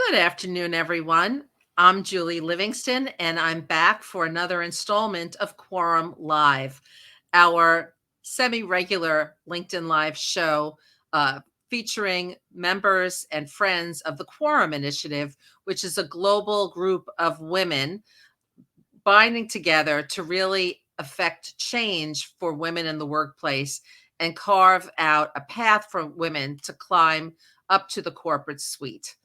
Good afternoon, everyone. I'm Julie Livingston, and I'm back for another installment of Quorum Live, our semi-regular LinkedIn Live show featuring members and friends of the Quorum Initiative, which is a global group of women binding together to really affect change for women in the workplace and carve out a path for women to climb up to the corporate suite.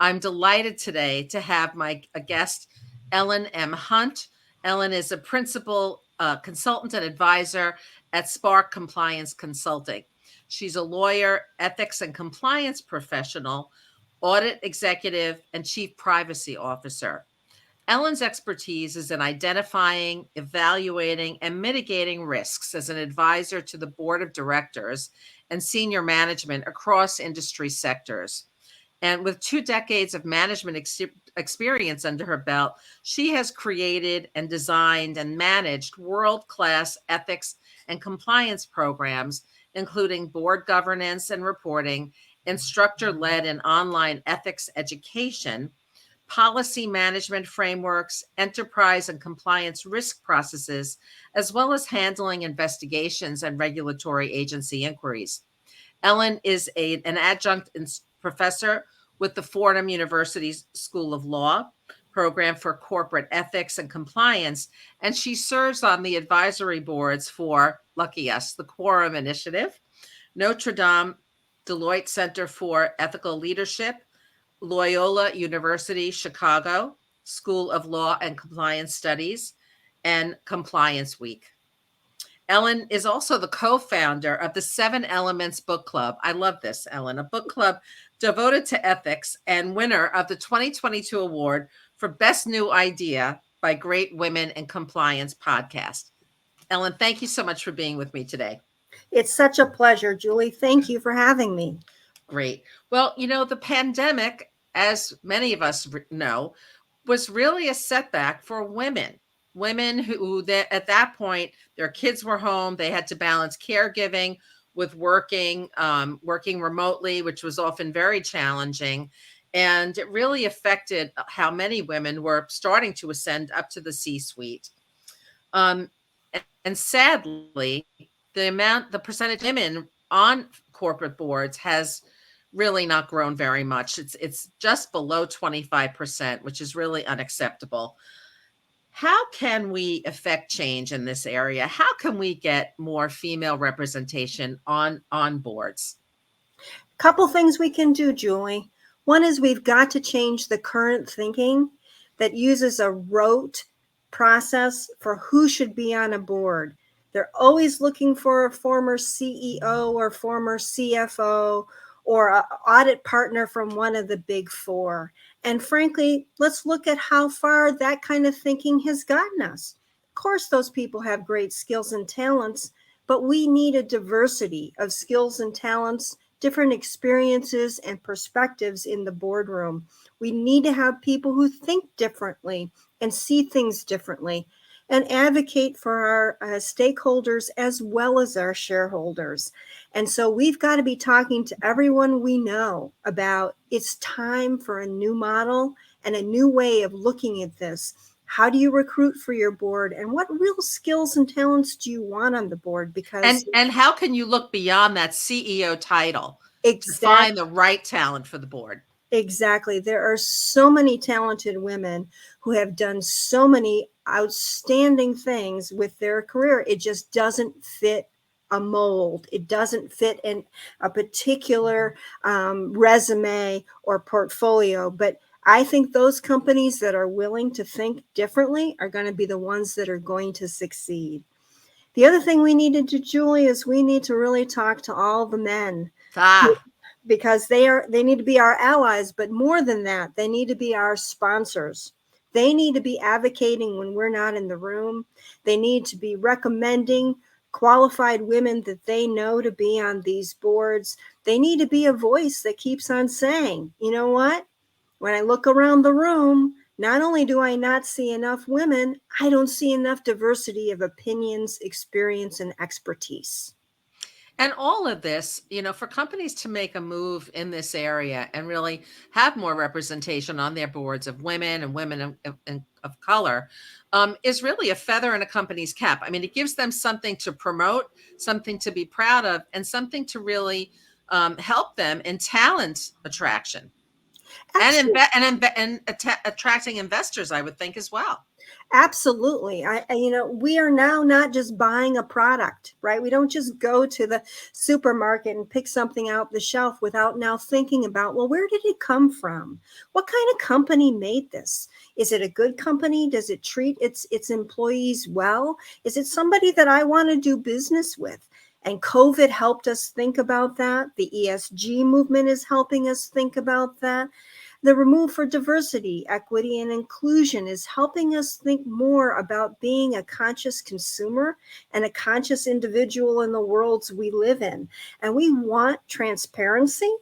I'm delighted today to have a guest, Ellen M. Hunt. Ellen is a principal consultant and advisor at Spark Compliance Consulting. She's a lawyer, ethics and compliance professional, audit executive, and chief privacy officer. Ellen's expertise is in identifying, evaluating, and mitigating risks as an advisor to the board of directors and senior management across industry sectors. And with 2 decades of management experience under her belt, she has created and designed and managed world-class ethics and compliance programs, including board governance and reporting, instructor-led and online ethics education, policy management frameworks, enterprise and compliance risk processes, as well as handling investigations and regulatory agency inquiries. Ellen is an adjunct professor with the Fordham University School of Law program for corporate ethics and compliance, and she serves on the advisory boards for, lucky us, the Quorum Initiative, Notre Dame, Deloitte Center for Ethical Leadership, Loyola University, Chicago, School of Law and Compliance Studies, and Compliance Week. Ellen is also the co-founder of the 7 Elements Book Club. I love this, Ellen, a book club devoted to ethics and winner of the 2022 award for Best New Idea by Great Women in Compliance podcast. Ellen, thank you so much for being with me today. It's such a pleasure, Julie. Thank you for having me. Great. Well, the pandemic, as many of us know, was really a setback for women who at that point, their kids were home. They had to balance caregiving with working remotely, which was often very challenging. And it really affected how many women were starting to ascend up to the C-suite. And sadly, the percentage of women on corporate boards has really not grown very much. It's just below 25%, which is really unacceptable. How can we affect change in this area? How can we get more female representation on boards? Couple things we can do, Julie. One is we've got to change the current thinking that uses a rote process for who should be on a board. They're always looking for a former CEO or former CFO or an audit partner from one of the big 4. And frankly, let's look at how far that kind of thinking has gotten us. Of course, those people have great skills and talents, but we need a diversity of skills and talents, different experiences and perspectives in the boardroom. We need to have people who think differently and see things differently and advocate for our stakeholders as well as our shareholders. And so we've got to be talking to everyone we know about it's time for a new model and a new way of looking at this. How do you recruit for your board, and what real skills and talents do you want on the board? Because and how can you look beyond that CEO title to find the right talent for the board? Exactly. There are so many talented women who have done so many outstanding things with their career. It just doesn't fit a mold. It doesn't fit in a particular resume or portfolio. But I think those companies that are willing to think differently are going to be the ones that are going to succeed. The other thing we need to do, Julie, is we need to really talk to all the men. Because they need to be our allies, but more than that, they need to be our sponsors. They need to be advocating when we're not in the room. They need to be recommending qualified women that they know to be on these boards. They need to be a voice that keeps on saying, you know what? When I look around the room, not only do I not see enough women, I don't see enough diversity of opinions, experience, and expertise. And all of this, for companies to make a move in this area and really have more representation on their boards of women and women of color, is really a feather in a company's cap. I mean, it gives them something to promote, something to be proud of, and something to really help them in talent attraction and Absolutely. attracting investors, I would think as well. Absolutely. We are now not just buying a product, right? We don't just go to the supermarket and pick something out the shelf without now thinking about, well, where did it come from? What kind of company made this? Is it a good company? Does it treat its employees well? Is it somebody that I want to do business with? And COVID helped us think about that. The ESG movement is helping us think about that. The Remove for Diversity, Equity, and Inclusion is helping us think more about being a conscious consumer and a conscious individual in the worlds we live in. And we want transparency,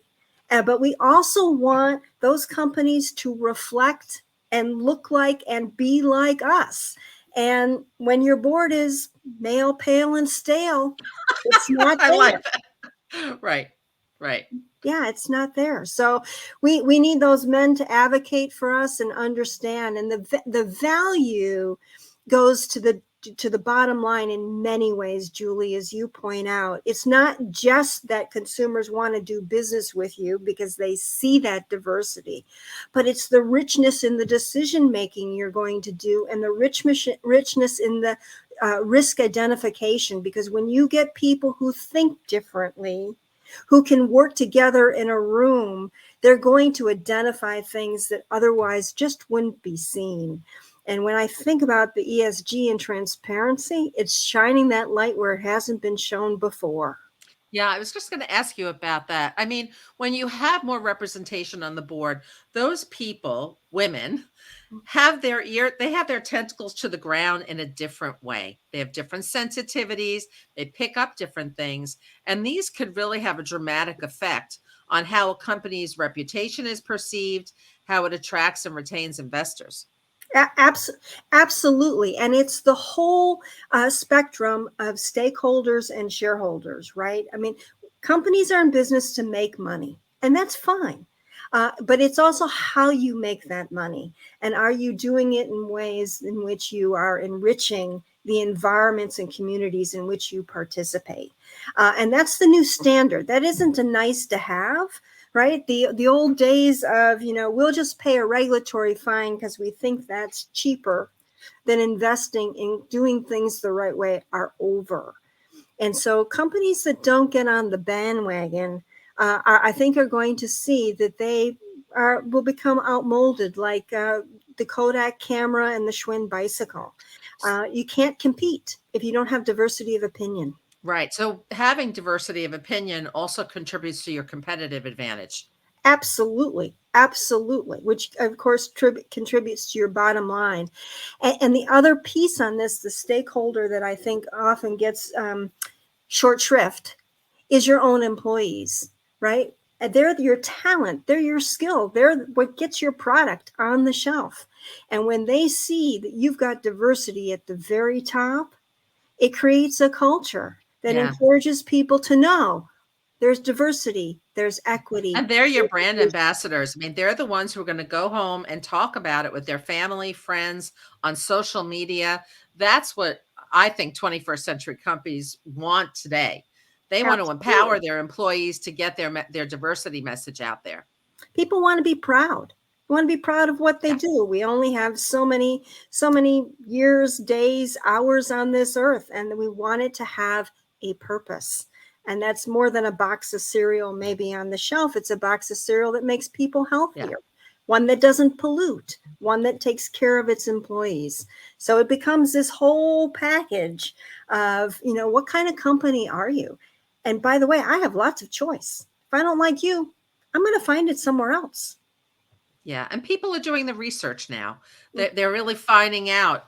but we also want those companies to reflect and look like and be like us. And when your board is male, pale, and stale, it's not I like there. that. Right. Right. Yeah, it's not there. So we need those men to advocate for us and understand. And the value goes to the bottom line in many ways, Julie, as you point out. It's not just that consumers want to do business with you because they see that diversity, but it's the richness in the decision making you're going to do, and the richness in the risk identification. Because when you get people who think differently, who can work together in a room, they're going to identify things that otherwise just wouldn't be seen. And when I think about the ESG and transparency, it's shining that light where it hasn't been shown before. Yeah, I was just going to ask you about that. I mean, when you have more representation on the board, those people, women, they have their tentacles to the ground in a different way. They have different sensitivities, they pick up different things, and these could really have a dramatic effect on how a company's reputation is perceived, how it attracts and retains investors. Absolutely. And it's the whole spectrum of stakeholders and shareholders, right? I mean, companies are in business to make money, and that's fine. But it's also how you make that money. And are you doing it in ways in which you are enriching the environments and communities in which you participate? And that's the new standard. That isn't a nice to have, right? The old days of, we'll just pay a regulatory fine because we think that's cheaper than investing in doing things the right way are over. And so companies that don't get on the bandwagon, I think are going to see that they will become outmolded, like the Kodak camera and the Schwinn bicycle. You can't compete if you don't have diversity of opinion. Right. So having diversity of opinion also contributes to your competitive advantage. Absolutely. Absolutely. Which, of course, contributes to your bottom line. And the other piece on this, the stakeholder that I think often gets short shrift, is your own employees, right? And they're your talent, they're your skill, they're what gets your product on the shelf. And when they see that you've got diversity at the very top, it creates a culture that Yeah. encourages people to know there's diversity, there's equity. And they're your brand ambassadors. I mean, they're the ones who are going to go home and talk about it with their family, friends, on social media. That's what I think 21st century companies want today. They want to empower Absolutely. their employees to get their diversity message out there. People want to be proud. They want to be proud of what they Yeah. do. We only have so many years, days, hours on this earth, and we want it to have a purpose. And that's more than a box of cereal maybe on the shelf. It's a box of cereal that makes people Yeah. healthier, one that doesn't pollute, one that takes care of its employees. So it becomes this whole package of, what kind of company are you? And by the way, I have lots of choice. If I don't like you, I'm going to find it somewhere else. Yeah, and people are doing the research now. They're really finding out,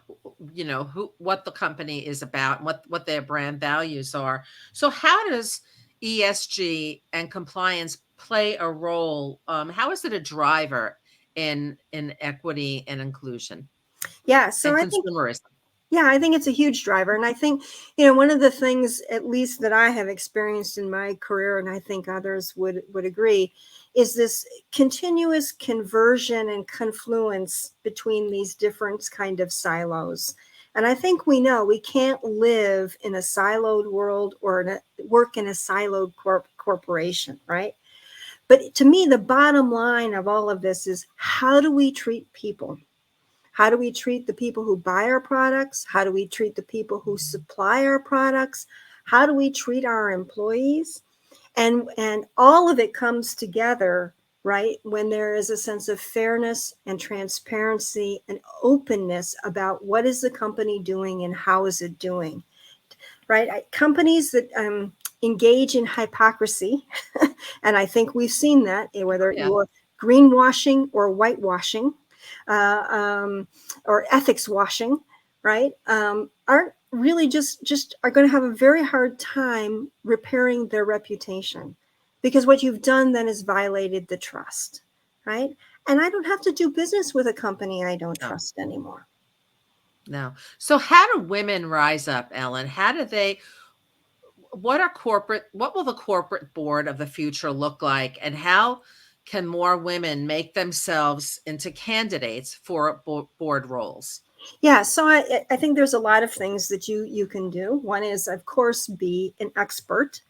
what the company is about, and what their brand values are. So, how does ESG and compliance play a role? How is it a driver in equity and inclusion Yeah, so and I think consumerism? Yeah, I think it's a huge driver. And I think, one of the things, at least that I have experienced in my career, and I think others would agree, is this continuous conversion and confluence between these different kind of silos. And I think we know we can't live in a siloed world or work in a siloed corporation, right? But to me, the bottom line of all of this is, how do we treat people? How do we treat the people who buy our products? How do we treat the people who supply our products? How do we treat our employees? And all of it comes together, right, when there is a sense of fairness and transparency and openness about what is the company doing and how is it doing, right? Companies that engage in hypocrisy, and I think we've seen that, Oh, whether yeah. you're greenwashing or whitewashing, uh, um, or ethics washing, right? Aren't really just are going to have a very hard time repairing their reputation, because what you've done then is violated the trust, right? And I don't have to do business with a company I don't No, trust anymore. no. So how do women rise up, Ellen? How do they what will the corporate board of the future look like, and how can more women make themselves into candidates for board roles? Yeah, so I think there's a lot of things that you can do. One is, of course, be an expert,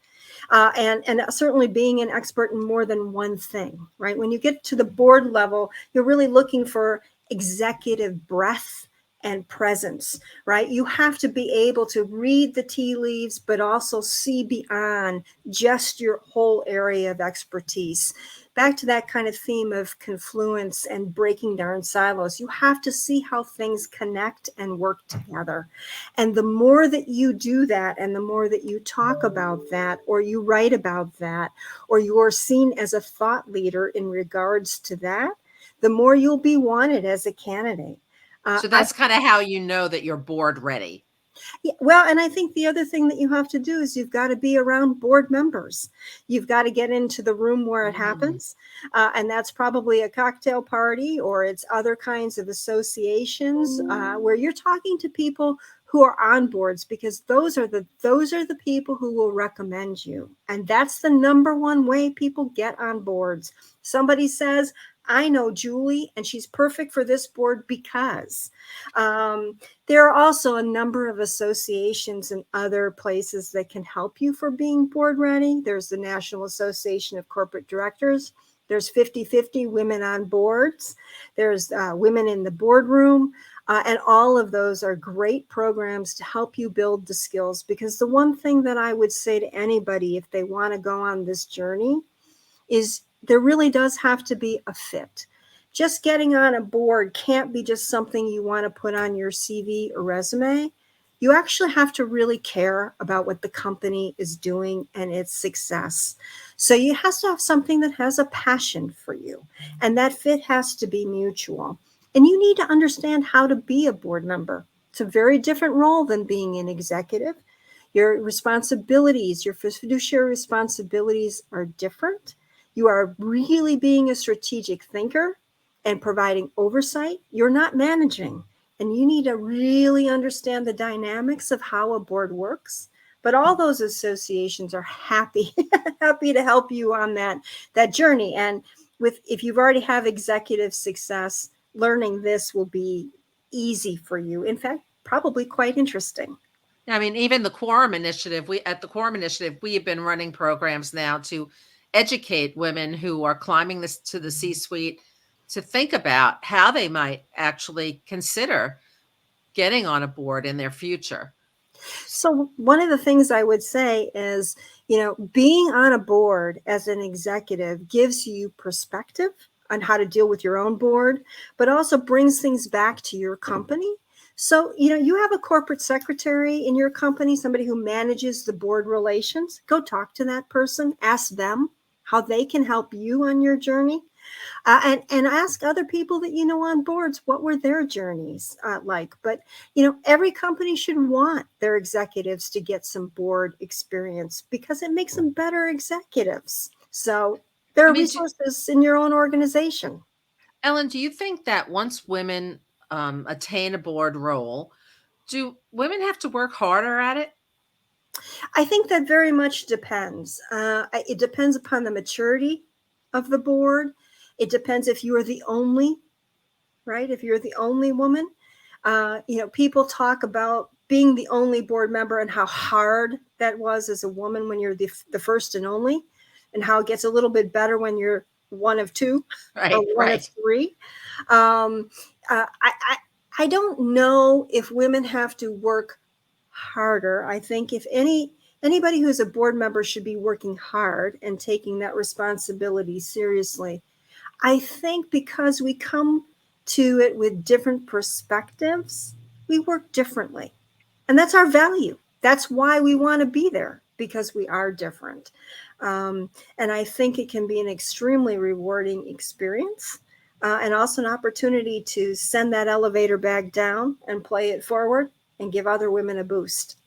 and certainly being an expert in more than one thing, right? When you get to the board level, you're really looking for executive breadth and presence, right? You have to be able to read the tea leaves, but also see beyond just your whole area of expertise. Back to that kind of theme of confluence and breaking down silos, you have to see how things connect and work together. And the more that you do that, and the more that you talk about that, or you write about that, or you are seen as a thought leader in regards to that, the more you'll be wanted as a candidate. So I that's kind of how you know that you're board ready. Yeah, well, and I think the other thing that you have to do is you've got to be around board members. You've got to get into the room where it Mm. happens. And that's probably a cocktail party, or it's other kinds of associations where you're talking to people who are on boards, because those are the people who will recommend you. And that's the number one way people get on boards. Somebody says, I know Julie, and she's perfect for this board because. Um, there are also a number of associations and other places that can help you for being board ready. There's the National Association of Corporate Directors. There's 50-50 Women on Boards. There's Women in the Boardroom. And all of those are great programs to help you build the skills. Because the one thing that I would say to anybody, if they want to go on this journey, is there really does have to be a fit. Just getting on a board can't be just something you want to put on your CV or resume. You actually have to really care about what the company is doing and its success. So you have to have something that has a passion for you, and that fit has to be mutual. And you need to understand how to be a board member. It's a very different role than being an executive. Your responsibilities, your fiduciary responsibilities are different. You are really being a strategic thinker and providing oversight. You're not managing. And you need to really understand the dynamics of how a board works. But all those associations are happy, happy to help you on that journey. And if you've already have executive success, learning this will be easy for you. In fact, probably quite interesting. I mean, even the Quorum Initiative, we have been running programs now to educate women who are climbing this to the C-suite to think about how they might actually consider getting on a board in their future. So one of the things I would say is, being on a board as an executive gives you perspective on how to deal with your own board, but also brings things back to your company. So, you have a corporate secretary in your company, somebody who manages the board relations. Go talk to that person, ask them how they can help you on your journey. And ask other people that you know on boards what were their journeys like. But every company should want their executives to get some board experience, because it makes them better executives. So there I are mean, resources in your own organization. Ellen, do you think that once women attain a board role, Do women have to work harder at it? I think that very much depends. It depends upon the maturity of the board. It depends if you are the only, right? If you're the only woman, people talk about being the only board member and how hard that was as a woman when you're the first and only, and how it gets a little bit better when you're one of two or Right, one of right. three. Um, I don't know if women have to work harder. I think if anybody who's a board member should be working hard and taking that responsibility seriously. I think because we come to it with different perspectives, we work differently. And that's our value. That's why we want to be there, because we are different. And I think it can be an extremely rewarding experience, and also an opportunity to send that elevator back down and play it forward and give other women a boost.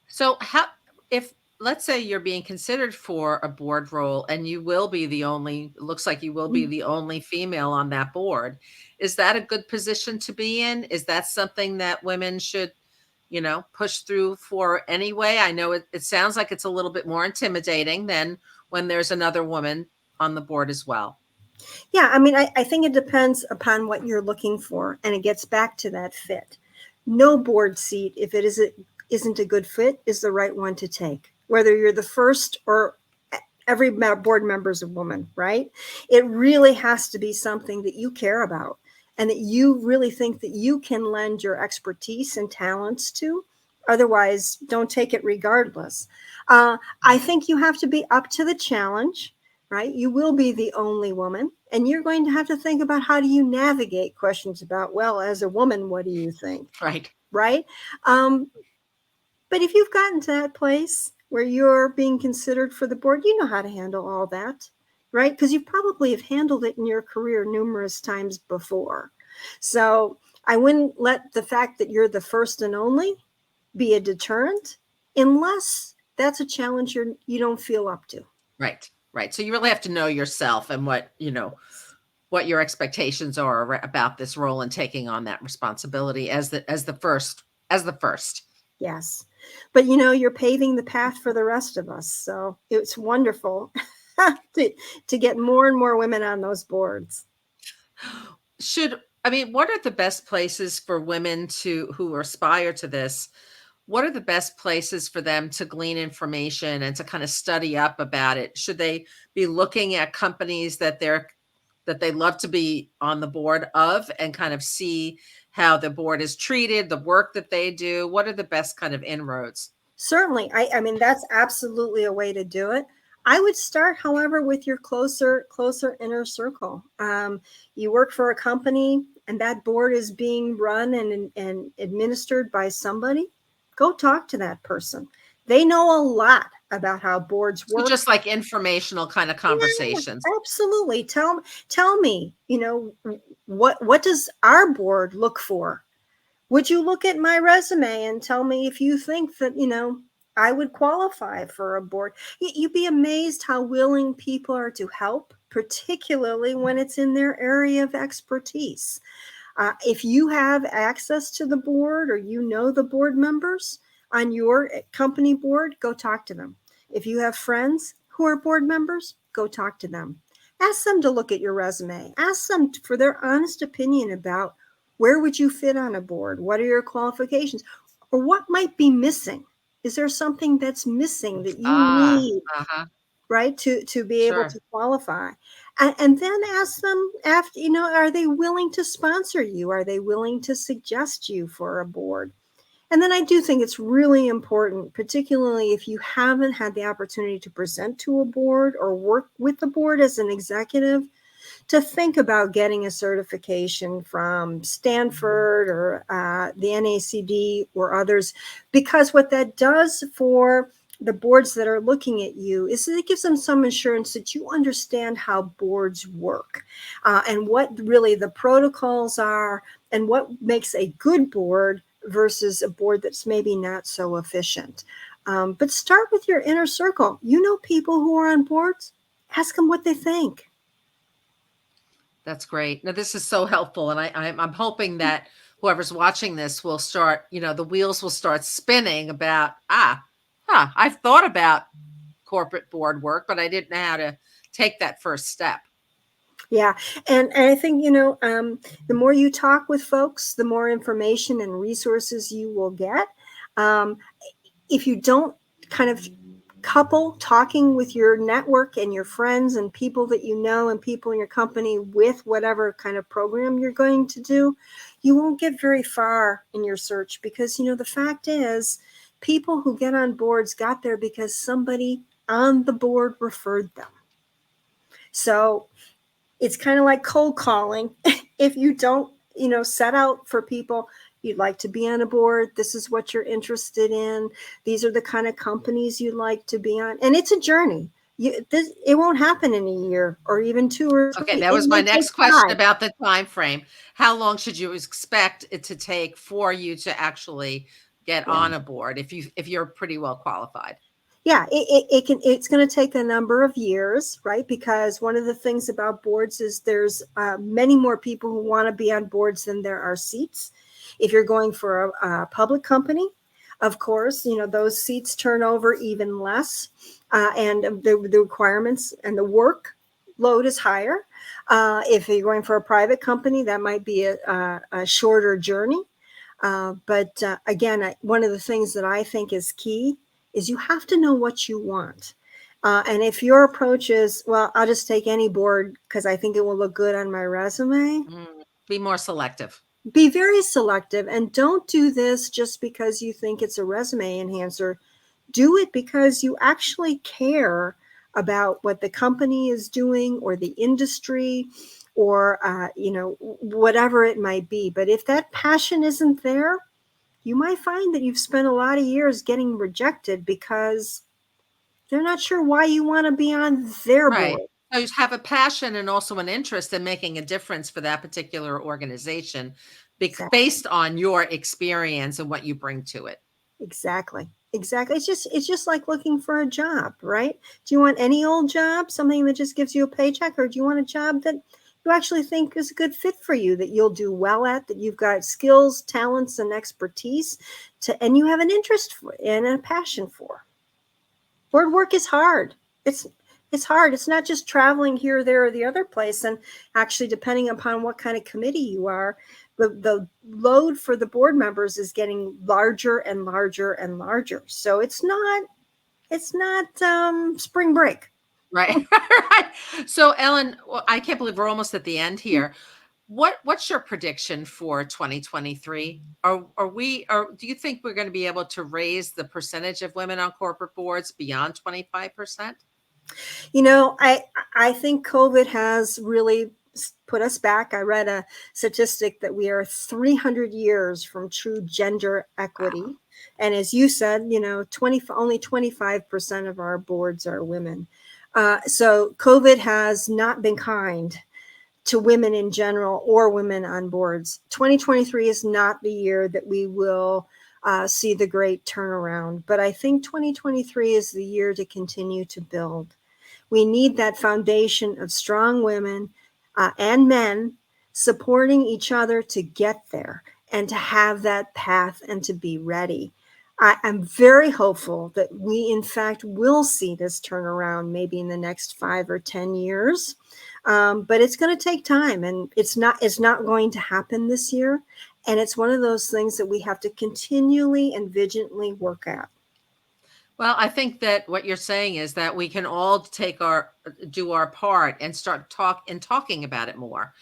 So how if let's say you're being considered for a board role and you will be the only looks like you will be the only female on that board, is that a good position to be in? Is that something that women should, push through for anyway? I know it sounds like it's a little bit more intimidating than when there's another woman on the board as well. Yeah, I mean, I think it depends upon what you're looking for, and it gets back to that fit. No board seat, if it isn't a good fit, is the right one to take. Whether you're the first or every board member is a woman, right? It really has to be something that you care about and that you really think that you can lend your expertise and talents to. Otherwise, don't take it regardless. I think you have to be up to the challenge, right? You will be the only woman, and you're going to have to think about how do you navigate questions about, well, as a woman, what do you think? Right. Right? Um, but if you've gotten to that place where you're being considered for the board, you know how to handle all that, right? Because you probably have handled it in your career numerous times before. So I wouldn't let the fact that you're the first and only be a deterrent, unless that's a challenge you don't feel up to. Right. Right. So you really have to know yourself and what your expectations are about this role and taking on that responsibility as the first. Yes. But you're paving the path for the rest of us. So it's wonderful to get more and more women on those boards. What are the best places for women who aspire to this? What are the best places for them to glean information and to kind of study up about it? Should they be looking at companies that they love to be on the board of and kind of see how the board is treated, the work that they do? What are the best kind of inroads? Certainly. I mean, that's absolutely a way to do it. I would start, however, with your closer inner circle. You work for a company and that board is being run and administered by somebody. Go talk to that person. They know a lot about how boards So work. just like informational kind of Yeah, conversations. absolutely. Tell me, what does our board look for? Would you look at my resume and tell me if you think that, I would qualify for a board? You'd be amazed how willing people are to help, particularly when it's in their area of expertise. If you have access to the board or the board members on your company board, go talk to them. If you have friends who are board members, go talk to them. Ask them to look at your resume. Ask them for their honest opinion about where would you fit on a board? What are your qualifications? Or what might be missing? Is there something that's missing that you Ah, need, uh-huh. right, to be able Sure. to qualify? And then ask them, after, are they willing to sponsor you? Are they willing to suggest you for a board? And then I do think it's really important, particularly if you haven't had the opportunity to present to a board or work with the board as an executive, to think about getting a certification from Stanford or the NACD or others, because what that does for the boards that are looking at you is that it gives them some assurance that you understand how boards work, and what really the protocols are and what makes a good board versus a board that's maybe not so efficient. But start with your inner circle. People who are on boards, ask them what they think. That's great. Now, this is so helpful, and I'm hoping that whoever's watching this will start, the wheels will start spinning about, I've thought about corporate board work, but I didn't know how to take that first step. Yeah. And I think, the more you talk with folks, the more information and resources you will get. If you don't kind of couple talking with your network and your friends and people that you know and people in your company with whatever kind of program you're going to do, you won't get very far in your search, because the fact is, people who get on boards got there because somebody on the board referred them. So it's kind of like cold calling. If you don't set out for people, you'd like to be on a board, this is what you're interested in, these are the kind of companies you'd like to be on, and it's a journey. It won't happen in a year or even 2 or 3. Okay, that was my next question about the time frame. How long should you expect it to take for you to actually get on a board if you're pretty well qualified? Yeah, it's going to take a number of years, right? Because one of the things about boards is there's many more people who want to be on boards than there are seats. If you're going for a public company, of course, those seats turn over even less, and the requirements and the work load is higher. If you're going for a private company, that might be a shorter journey. But again, one of the things that I think is key is you have to know what you want. And if your approach is, well, I'll just take any board because I think it will look good on my resume. Be more selective. Be very selective, and don't do this just because you think it's a resume enhancer. Do it because you actually care about what the company is doing or the industry or, whatever it might be. But if that passion isn't there, you might find that you've spent a lot of years getting rejected because they're not sure why you want to be on their board. So you have a passion and also an interest in making a difference for that particular organization based on your experience and what you bring to it. Exactly. It's just like looking for a job, right? Do you want any old job, something that just gives you a paycheck, or do you want a job that you actually think is a good fit for you, that you'll do well at, that you've got skills, talents, and expertise and you have an interest for and a passion for? Board work is hard. It's hard. It's not just traveling here, there, or the other place. And actually, depending upon what kind of committee you are, the load for the board members is getting larger and larger and larger. So it's not spring break. Right. Right. So Ellen, I can't believe we're almost at the end here. What's your prediction for 2023? Do you think we're going to be able to raise the percentage of women on corporate boards beyond 25%? I think COVID has really put us back. I read a statistic that we are 300 years from true gender equity. Wow. And as you said, only 25% of our boards are women. So COVID has not been kind to women in general or women on boards. 2023 is not the year that we will see the great turnaround. But I think 2023 is the year to continue to build. We need that foundation of strong women and men supporting each other to get there and to have that path and to be ready. I'm very hopeful that we, in fact, will see this turnaround maybe in the next 5 or 10 years. But it's going to take time, and it's not going to happen this year. And it's one of those things that we have to continually and vigilantly work at. Well, I think that what you're saying is that we can all do our part and start talking about it more.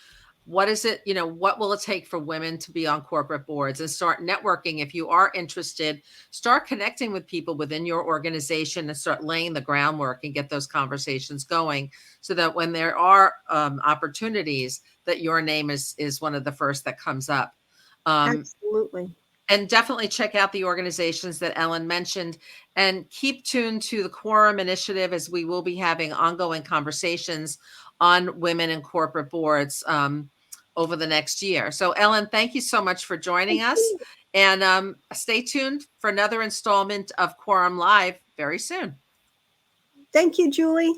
What is it, what will it take for women to be on corporate boards, and start networking? If you are interested, start connecting with people within your organization and start laying the groundwork and get those conversations going, so that when there are opportunities, that your name is one of the first that comes up. Absolutely. And definitely check out the organizations that Ellen mentioned, and keep tuned to the Quorum Initiative, as we will be having ongoing conversations on women in corporate boards over the next year. So Ellen, thank you so much for joining us. And stay tuned for another installment of Quorum Live very soon. Thank you, Julie.